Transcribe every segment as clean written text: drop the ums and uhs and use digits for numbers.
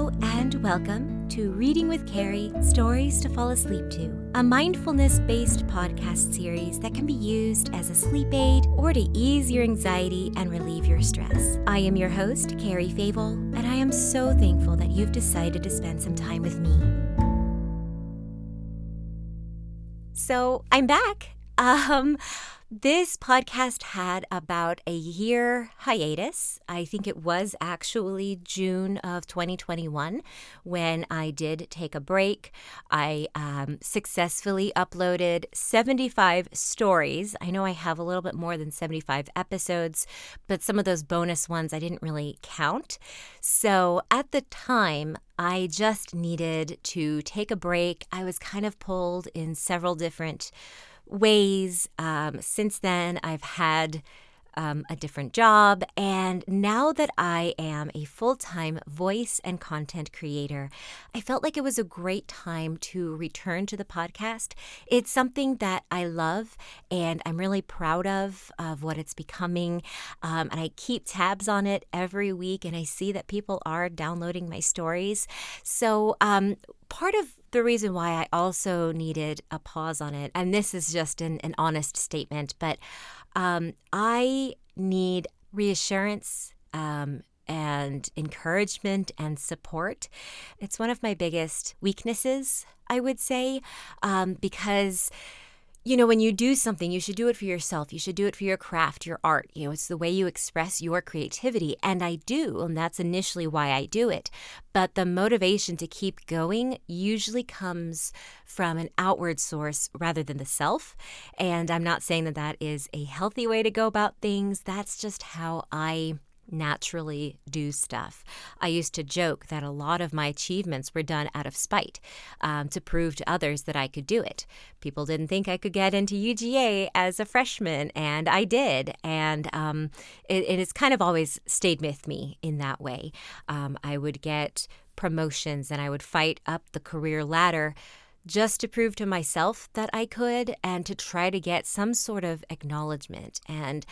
Hello and welcome to Reading with Cari, Stories to Fall Asleep to, a mindfulness-based podcast series that can be used as a sleep aid or to ease your anxiety and relieve your stress. I am your host, Cari Favole, and I am so thankful that you've decided to spend some time with me. So I'm back. This podcast had about a year hiatus. I think it was actually June of 2021 when I did take a break. I successfully uploaded 75 stories. I know I have a little bit more than 75 episodes, but some of those bonus ones I didn't really count. So at the time, I just needed to take a break. I was kind of pulled in several different ways. Since then, I've had a different job, and now that I am a full-time voice and content creator, I felt like it was a great time to return to the podcast. It's something that I love, and I'm really proud of what it's becoming, and I keep tabs on it every week, and I see that people are downloading my stories. So part of the reason why I also needed a pause on it, and this is just an honest statement, but I need reassurance and encouragement and support. It's one of my biggest weaknesses, I would say, because when you do something, you should do it for yourself. You should do it for your craft, your art. It's the way you express your creativity. And I do, and that's initially why I do it. But the motivation to keep going usually comes from an outward source rather than the self. And I'm not saying that that is a healthy way to go about things. That's just how I naturally do stuff. I used to joke that a lot of my achievements were done out of spite, to prove to others that I could do it. People didn't think I could get into UGA as a freshman, and I did. And it has kind of always stayed with me in that way. I would get promotions and I would fight up the career ladder just to prove to myself that I could and to try to get some sort of acknowledgement. And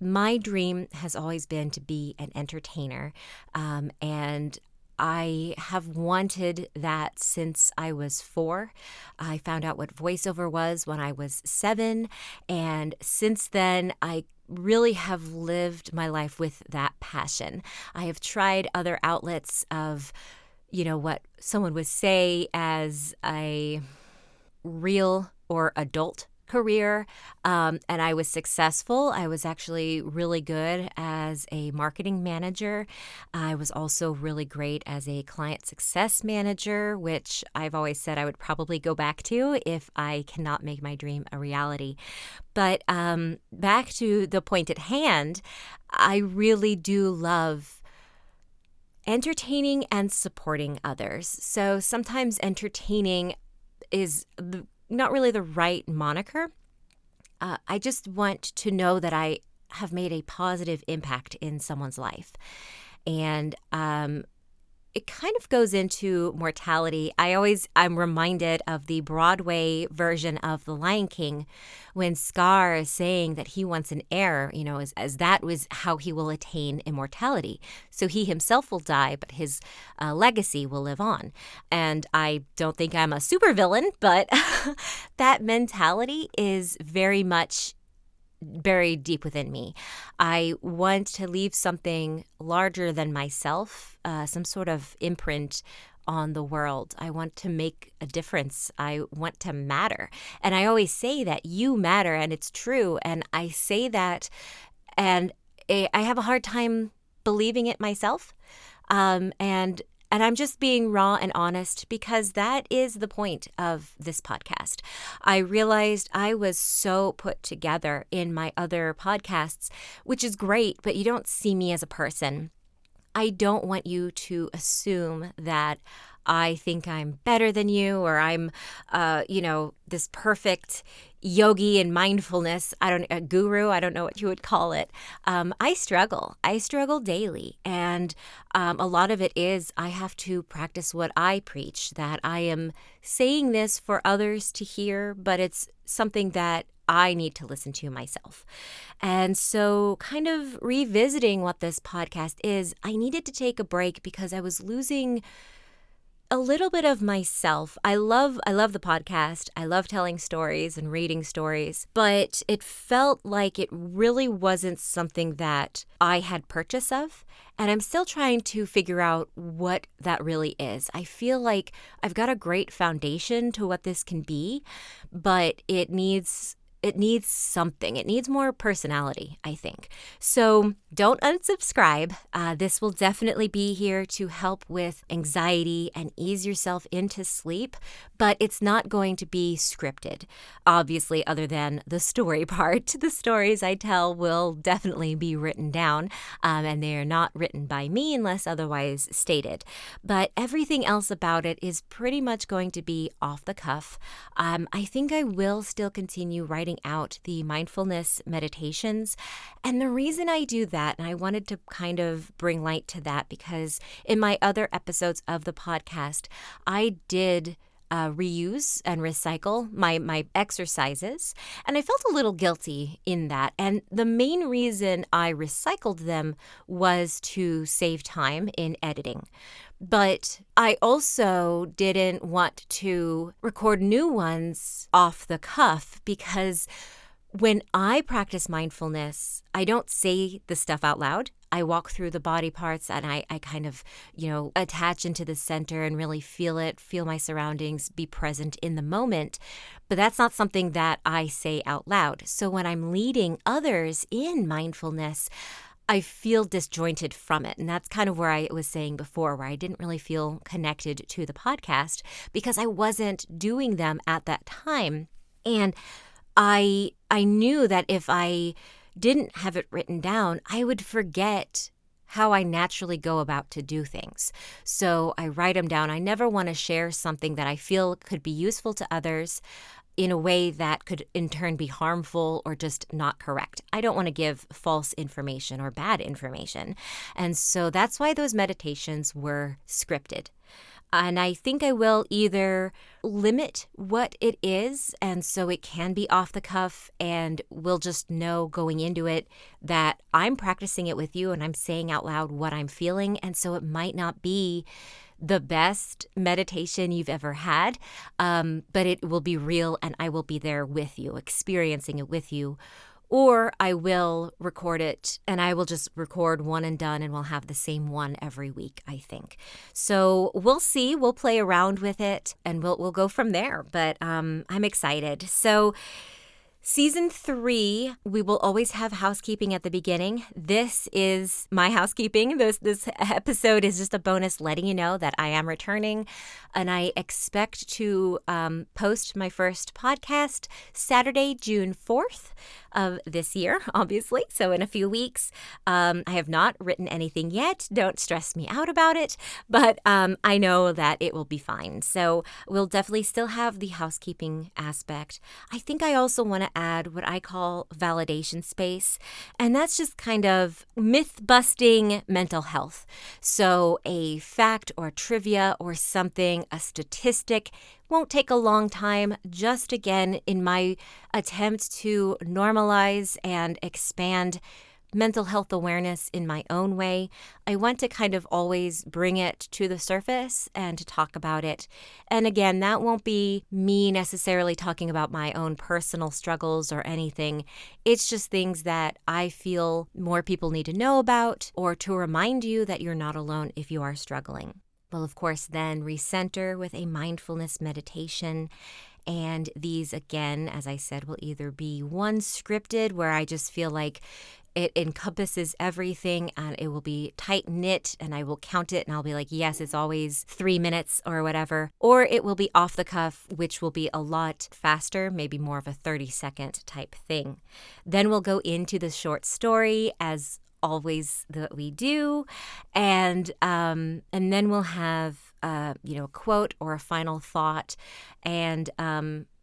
my dream has always been to be an entertainer, and I have wanted that since I was 4. I found out what voiceover was when I was 7, and since then, I really have lived my life with that passion. I have tried other outlets of, what someone would say as a real or adult career, and I was successful. I was actually really good as a marketing manager. I was also really great as a client success manager, which I've always said I would probably go back to if I cannot make my dream a reality. But back to the point at hand, I really do love entertaining and supporting others. So sometimes entertaining is not really the right moniker. I just want to know that I have made a positive impact in someone's life. And it kind of goes into mortality. I'm reminded of the Broadway version of The Lion King when Scar is saying that he wants an heir, as that was how he will attain immortality. So he himself will die, but his legacy will live on. And I don't think I'm a supervillain, but that mentality is very much buried deep within me. I want to leave something larger than myself, some sort of imprint on the world. I want to make a difference. I want to matter. And I always say that you matter, and it's true. And I say that, and I have a hard time believing it myself. And I'm just being raw and honest because that is the point of this podcast. I realized I was so put together in my other podcasts, which is great, but you don't see me as a person. I don't want you to assume that I think I'm better than you or I'm, this perfect yogi in mindfulness. A guru. I don't know what you would call it. I struggle. I struggle daily. And a lot of it is I have to practice what I preach, that I am saying this for others to hear, but it's something that I need to listen to myself. And so kind of revisiting what this podcast is, I needed to take a break because I was losing a little bit of myself. I love the podcast. I love telling stories and reading stories, but it felt like it really wasn't something that I had purchase of, and I'm still trying to figure out what that really is. I feel like I've got a great foundation to what this can be, but it needs something. It needs more personality, I think. So don't unsubscribe. This will definitely be here to help with anxiety and ease yourself into sleep, but it's not going to be scripted, obviously, other than the story part. The stories I tell will definitely be written down, and they are not written by me unless otherwise stated. But everything else about it is pretty much going to be off the cuff. I think I will still continue writing out the mindfulness meditations. And the reason I do that, and I wanted to kind of bring light to that because in my other episodes of the podcast, I did reuse and recycle my exercises, and I felt a little guilty in that. And the main reason I recycled them was to save time in editing. But I also didn't want to record new ones off the cuff because when I practice mindfulness, I don't say the stuff out loud. I walk through the body parts and I kind of, attach into the center and really feel it, feel my surroundings, be present in the moment. But that's not something that I say out loud. So when I'm leading others in mindfulness, I feel disjointed from it. And that's kind of where I was saying before, where I didn't really feel connected to the podcast because I wasn't doing them at that time. And I knew that if I didn't have it written down, I would forget how I naturally go about to do things. So I write them down. I never want to share something that I feel could be useful to others in a way that could in turn be harmful or just not correct. I don't want to give false information or bad information. And so that's why those meditations were scripted. And I think I will either limit what it is, and so it can be off the cuff, and we'll just know going into it that I'm practicing it with you and I'm saying out loud what I'm feeling. And so it might not be the best meditation you've ever had, but it will be real and I will be there with you, experiencing it with you. Or I will record it and I will just record one and done and we'll have the same one every week, I think. So we'll see. We'll play around with it and we'll go from there. But I'm excited. So Season 3, we will always have housekeeping at the beginning. This is my housekeeping. This episode is just a bonus letting you know that I am returning, and I expect to post my first podcast Saturday, June 4th of this year, obviously. So in a few weeks. I have not written anything yet. Don't stress me out about it, but I know that it will be fine. So we'll definitely still have the housekeeping aspect. I think I also want to add what I call validation space, and that's just kind of myth-busting mental health. So a fact or trivia or something, a statistic, won't take a long time. Just again, in my attempt to normalize and expand mental health awareness in my own way, I want to kind of always bring it to the surface and to talk about it. And again, that won't be me necessarily talking about my own personal struggles or anything. It's just things that I feel more people need to know about, or to remind you that you're not alone if you are struggling. We'll, of course, then recenter with a mindfulness meditation. And these, again, as I said, will either be one scripted where I just feel like it encompasses everything and it will be tight knit and I will count it and I'll be like, yes, it's always 3 minutes or whatever. Or it will be off the cuff, which will be a lot faster, maybe more of a 30-second type thing. Then we'll go into the short story as always that we do. And then we'll have, a quote or a final thought. And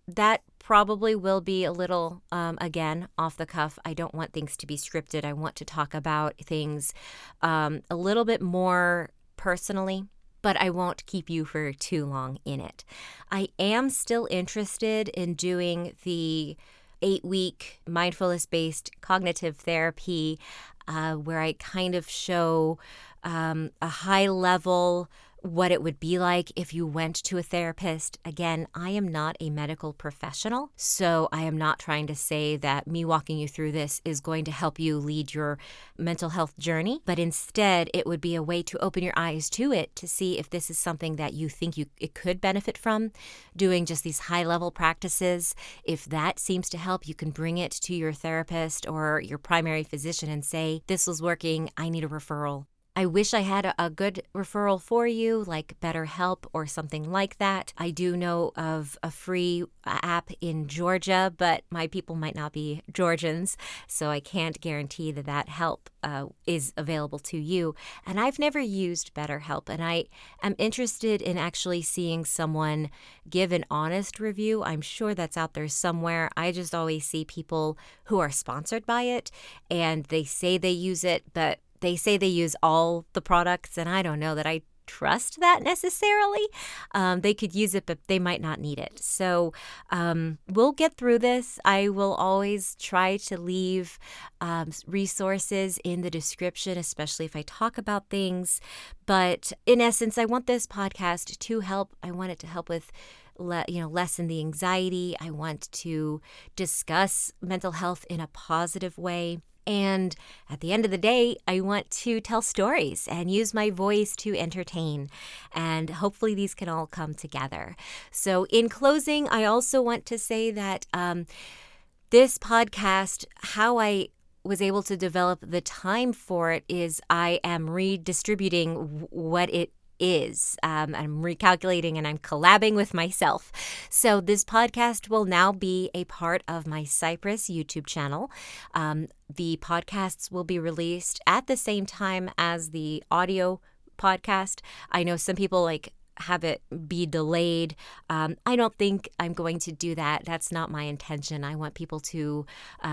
that probably will be a little, again, off the cuff. I don't want things to be scripted. I want to talk about things a little bit more personally, but I won't keep you for too long in it. I am still interested in doing the 8-week mindfulness-based cognitive therapy where I kind of show a high-level what it would be like if you went to a therapist. Again, I am not a medical professional, so I am not trying to say that me walking you through this is going to help you lead your mental health journey, but instead it would be a way to open your eyes to it to see if this is something that you think it could benefit from, doing just these high-level practices. If that seems to help, you can bring it to your therapist or your primary physician and say, this was working, I need a referral. I wish I had a good referral for you, like BetterHelp or something like that. I do know of a free app in Georgia, but my people might not be Georgians, so I can't guarantee that help is available to you. And I've never used BetterHelp, and I am interested in actually seeing someone give an honest review. I'm sure that's out there somewhere. I just always see people who are sponsored by it, and they say they use it, but they say they use all the products, and I don't know that I trust that necessarily. They could use it, but they might not need it. So we'll get through this. I will always try to leave resources in the description, especially if I talk about things. But in essence, I want this podcast to help. I want it to help with lessen the anxiety. I want to discuss mental health in a positive way. And at the end of the day, I want to tell stories and use my voice to entertain. And hopefully these can all come together. So in closing, I also want to say that this podcast, how I was able to develop the time for it is I am redistributing what it is. I'm recalculating and I'm collabing with myself. So this podcast will now be a part of my Cypress YouTube channel. The podcasts will be released at the same time as the audio podcast. I know some people have it be delayed. I don't think I'm going to do that. That's not my intention. I want people to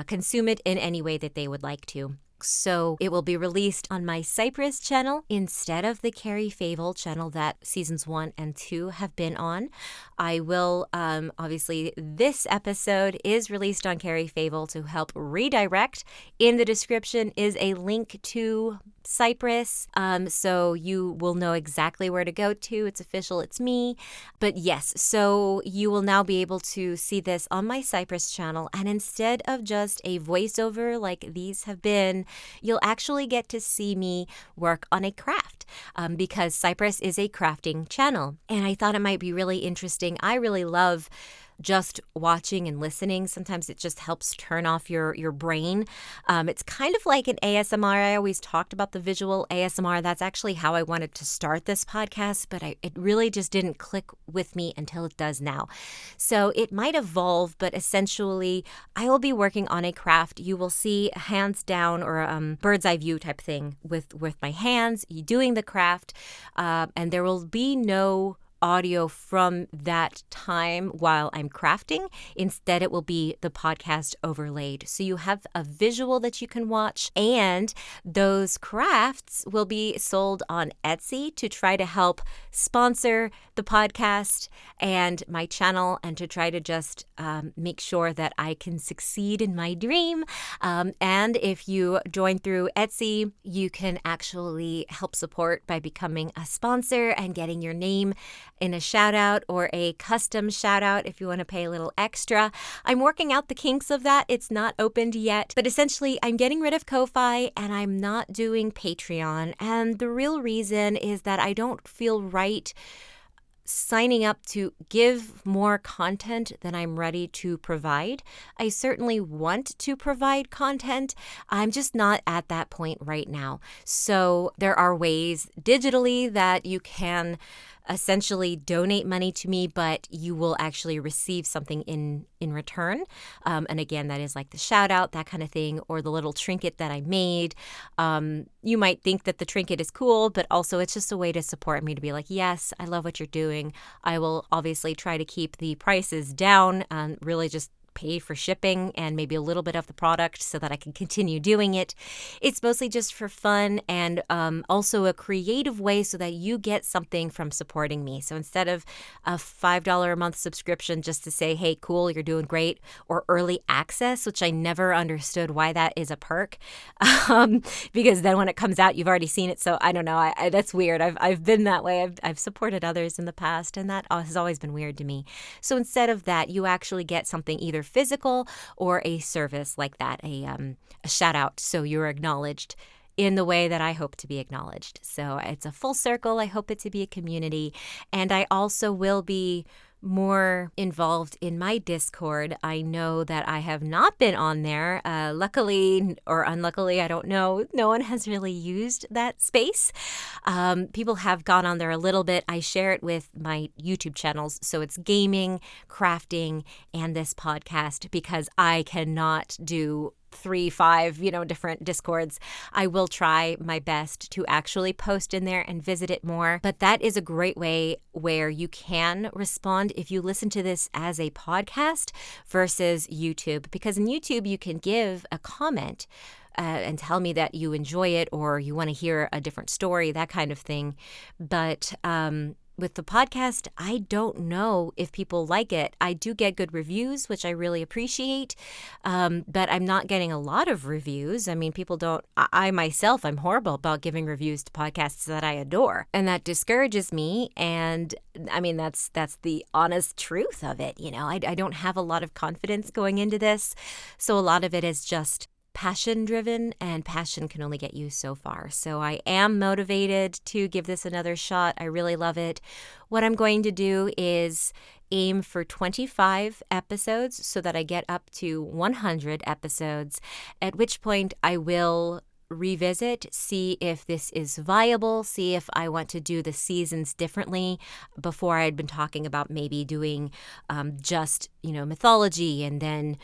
consume it in any way that they would like to. So it will be released on my Cypress channel instead of the Cari Favole channel that seasons 1 and 2 have been on. I will, obviously, this episode is released on Cari Favole to help redirect. In the description is a link to Cypress, so you will know exactly where to go to. It's official, it's me. But yes, so you will now be able to see this on my Cypress channel, and instead of just a voiceover like these have been, you'll actually get to see me work on a craft, because Cypress is a crafting channel, and I thought it might be really interesting. I really love just watching and listening. Sometimes it just helps turn off your brain. It's kind of like an ASMR. I always talked about the visual ASMR. That's actually how I wanted to start this podcast, but it really just didn't click with me until it does now. So it might evolve, but essentially I will be working on a craft. You will see hands down or bird's eye view type thing with my hands, you doing the craft, and there will be no audio from that time while I'm crafting. Instead, it will be the podcast overlaid. So you have a visual that you can watch, and those crafts will be sold on Etsy to try to help sponsor the podcast and my channel, and to try to just make sure that I can succeed in my dream. And if you join through Etsy, you can actually help support by becoming a sponsor and getting your name in a shout out or a custom shout out if you want to pay a little extra. I'm working out the kinks of that. It's not opened yet, but essentially I'm getting rid of Ko-Fi and I'm not doing Patreon. And the real reason is that I don't feel right signing up to give more content than I'm ready to provide. I certainly want to provide content. I'm just not at that point right now. So there are ways digitally that you can essentially donate money to me, but you will actually receive something in return. And again, that is like the shout out, that kind of thing, or the little trinket that I made. You might think that the trinket is cool, but also it's just a way to support me, to be like, yes, I love what you're doing. I will obviously try to keep the prices down and really just pay for shipping and maybe a little bit of the product so that I can continue doing it. It's mostly just for fun and also a creative way so that you get something from supporting me. So instead of a $5 a month subscription just to say, hey, cool, you're doing great, or early access, which I never understood why that is a perk, because then when it comes out, you've already seen it. So I don't know. That's weird. I've been that way. I've supported others in the past, and that has always been weird to me. So instead of that, you actually get something either physical or a service like that, a shout out. So you're acknowledged in the way that I hope to be acknowledged. So it's a full circle. I hope it to be a community. And I also will be more involved in my Discord. I know that I have not been on there. Luckily or unluckily, I don't know. No one has really used that space. People have gone on there a little bit. I share it with my YouTube channels. So it's gaming, crafting, and this podcast because I cannot do 3-5, different Discords. I will try my best to actually post in there and visit it more. But that is a great way where you can respond if you listen to this as a podcast versus YouTube. Because in YouTube, you can give a comment and tell me that you enjoy it or you want to hear a different story, that kind of thing. But with the podcast, I don't know if people like it. I do get good reviews, which I really appreciate, but I'm not getting a lot of reviews. I mean, people don't, I myself, I'm horrible about giving reviews to podcasts that I adore, and that discourages me. And I mean, that's the honest truth of it. I don't have a lot of confidence going into this. So a lot of it is just passion driven, and passion can only get you so far. So I am motivated to give this another shot. I really love it. What I'm going to do is aim for 25 episodes so that I get up to 100 episodes, at which point I will revisit, see if this is viable, see if I want to do the seasons differently. Before I had been talking about maybe doing just, mythology and then,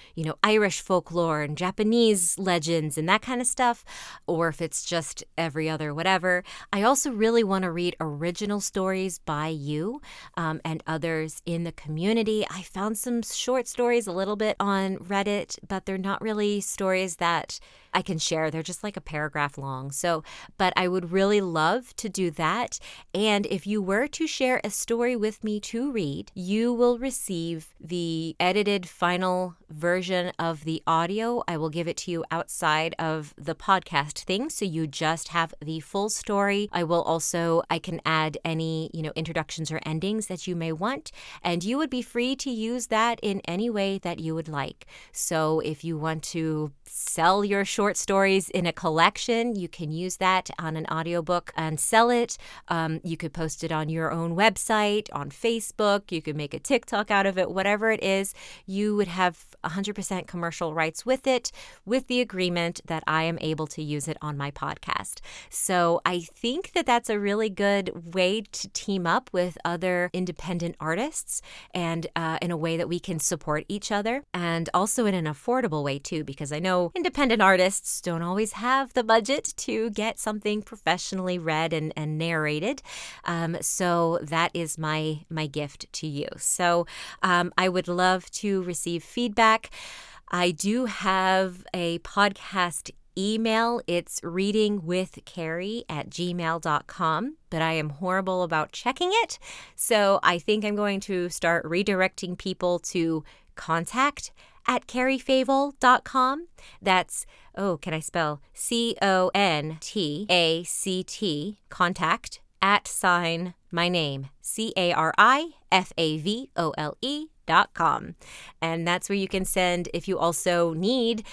Irish folklore and Japanese legends and that kind of stuff, or if it's just every other whatever. I also really want to read original stories by you and others in the community. I found some short stories a little bit on Reddit, but they're not really stories that I can share. They're just like a paragraph long. But I would really love to do that. And if you were to share a story with me to read, you will receive the edited final version of the audio. I will give it to you outside of the podcast thing. So you just have the full story. I can add any, introductions or endings that you may want. And you would be free to use that in any way that you would like. So if you want to sell your short stories in a collection, you can use that on an audiobook and sell it. You could post it on your own website, on Facebook. You could make a TikTok out of it, whatever it is. You would have 100% commercial rights with it, with the agreement that I am able to use it on my podcast. So I think that that's a really good way to team up with other independent artists and in a way that we can support each other, and also in an affordable way too, because I know independent artists don't always have the budget to get something professionally read and narrated. So that is my gift to you. So I would love to receive feedback. I do have a podcast email. It's readingwithcari@gmail.com, but I am horrible about checking it. So I think I'm going to start redirecting people to contact@carifavole.com. That's, can I spell? CONTACT, contact, @ my name, CARIFAVOLE.com. And that's where you can send, if you also need,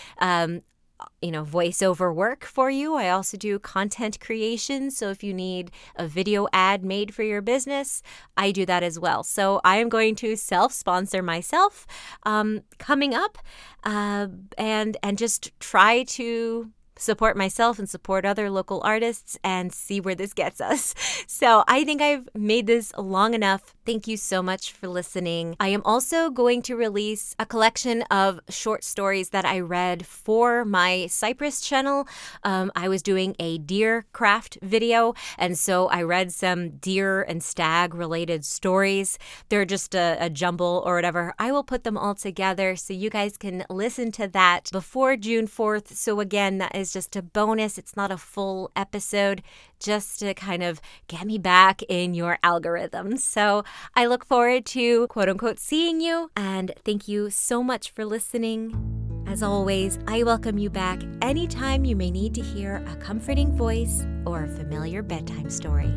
voiceover work for you. I also do content creation. So if you need a video ad made for your business, I do that as well. So I am going to self-sponsor myself coming up and just try to support myself and support other local artists and see where this gets us. So I think I've made this long enough. Thank you so much for listening. I am also going to release a collection of short stories that I read for my Cypress channel. I was doing a deer craft video, and so I read some deer and stag related stories. They're just a jumble or whatever. I will put them all together so you guys can listen to that before June 4th. So again, that is just a bonus. It's not a full episode, just to kind of get me back in your algorithm. So I look forward to quote unquote seeing you, and thank you so much for listening. As always, I welcome you back anytime you may need to hear a comforting voice or a familiar bedtime story.